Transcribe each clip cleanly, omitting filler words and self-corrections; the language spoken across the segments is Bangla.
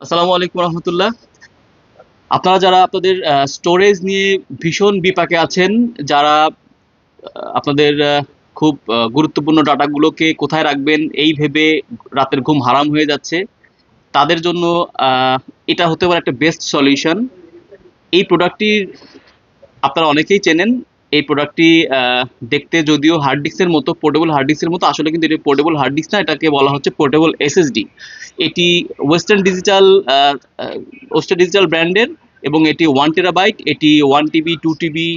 আসসালামু আলাইকুম রহমতুল্লাহ। আপনারা যারা আপনাদের স্টোরেজ নিয়ে ভীষণ বিপাকে আছেন, যারা আপনাদের খুব গুরুত্বপূর্ণ ডাটাগুলোকে কোথায় রাখবেন এই ভেবে রাতের ঘুম হারাম হয়ে যাচ্ছে, তাদের জন্য এটা হতে পারে একটা বেস্ট সলিউশন। এই প্রোডাক্টটির আপনারা অনেকেই চেনেন। এই প্রোডাক্টটি দেখতে যদিও হার্ড ডিস্কের মতো, পোর্টেবল হার্ড ডিস্কের মতো, আসলে কিন্তু এটা পোর্টেবল হার্ড ডিস্ক না, এটাকে বলা হচ্ছে পোর্টেবল এসএসডি। এটি ওয়েস্টার্ন ডিজিটাল ওয়েস্টার্ন ডিজিটাল ব্র্যান্ডের, এবং এটি 1 টেরাবাইট, এটি 1 টিবি, 2 টিবি,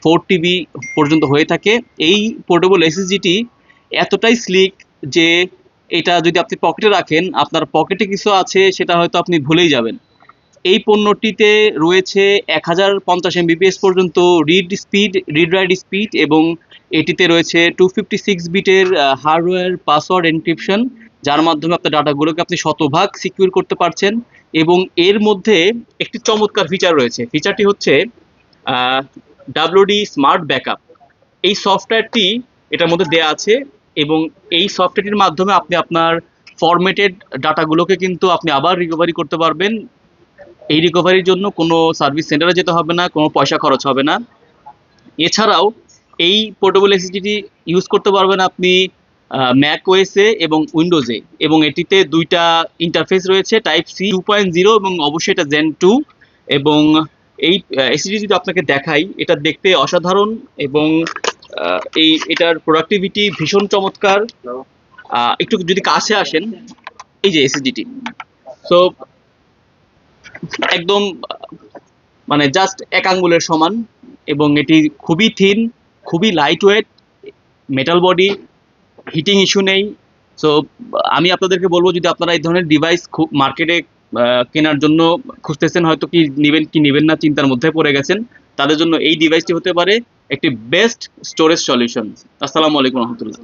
4 টিবি পর্যন্ত হয়ে থাকে। এই পোর্টেবল এসএসডিটি এতটাই স্লিক যে এটা যদি আপনি পকেটে রাখেন, আপনার পকেটে কিছু আছে সেটা হয়তো আপনি ভুলেই যাবেন। এই পণ্যটিতে রয়েছে 1050 MBps পর্যন্ত রিড রাইট স্পিড, এবং এটিতে রয়েছে 256 বিটের হার্ডওয়্যার পাসওয়ার্ড এনক্রিপশন, যার মাধ্যমে আপনার ডাটাগুলোকে আপনি শতভাগ সিকিউর করতে পারছেন। এবং এর মধ্যে একটি চমৎকার ফিচার রয়েছে। ফিচারটি হচ্ছে ডাব্লিউডি স্মার্ট ব্যাকআপ। এই সফটওয়্যারটি এটার মধ্যে দেয়া আছে, এবং এই সফটওয়্যারটির মাধ্যমে আপনি আপনার ফরম্যাটেড ডাটাগুলোকে কিন্তু আপনি আবার রিকভারি করতে পারবেন। এই রিকভারির জন্য কোনো সার্ভিস সেন্টারে যেতে হবে না, কোনো পয়সা খরচ হবে না। এছাড়াও এই পোর্টেবল এসএসডিটি ইউজ করতে পারবেন আপনি ম্যাক ওএসে এবং উইন্ডোজে, এবং এটিতে দুইটা ইন্টারফেস রয়েছে, টাইপ সি 2.0 এবং অবশ্যই এটা জেন 2। এবং এই এসএসডি যদি আপনাকে দেখাই, এটা দেখতে অসাধারণ, এবং এটার প্রোডাক্টিভিটি ভীষণ চমৎকার। একটু যদি কাছে আসেন, এই যে এসএসডিটি, সো একদম মানে জাস্ট এক আঙ্গুলের সমান, এবং এটি খুবই থিন, খুবই light weight, metal body, heating issue নেই। সো আমি আপনাদেরকে বলবো, যদি আপনারা এই ধরনের ডিভাইস খুব মার্কেটে কেনার জন্য খুঁজতেছেন, হয়তো কি নেবেন না চিন্তার মধ্যে পড়ে গেছেন, তাদের জন্য এই ডিভাইসটি হতে পারে একটি বেস্ট স্টোরেজ সলিউশন। আসসালামু আলাইকুম রহমতুল্লাহ।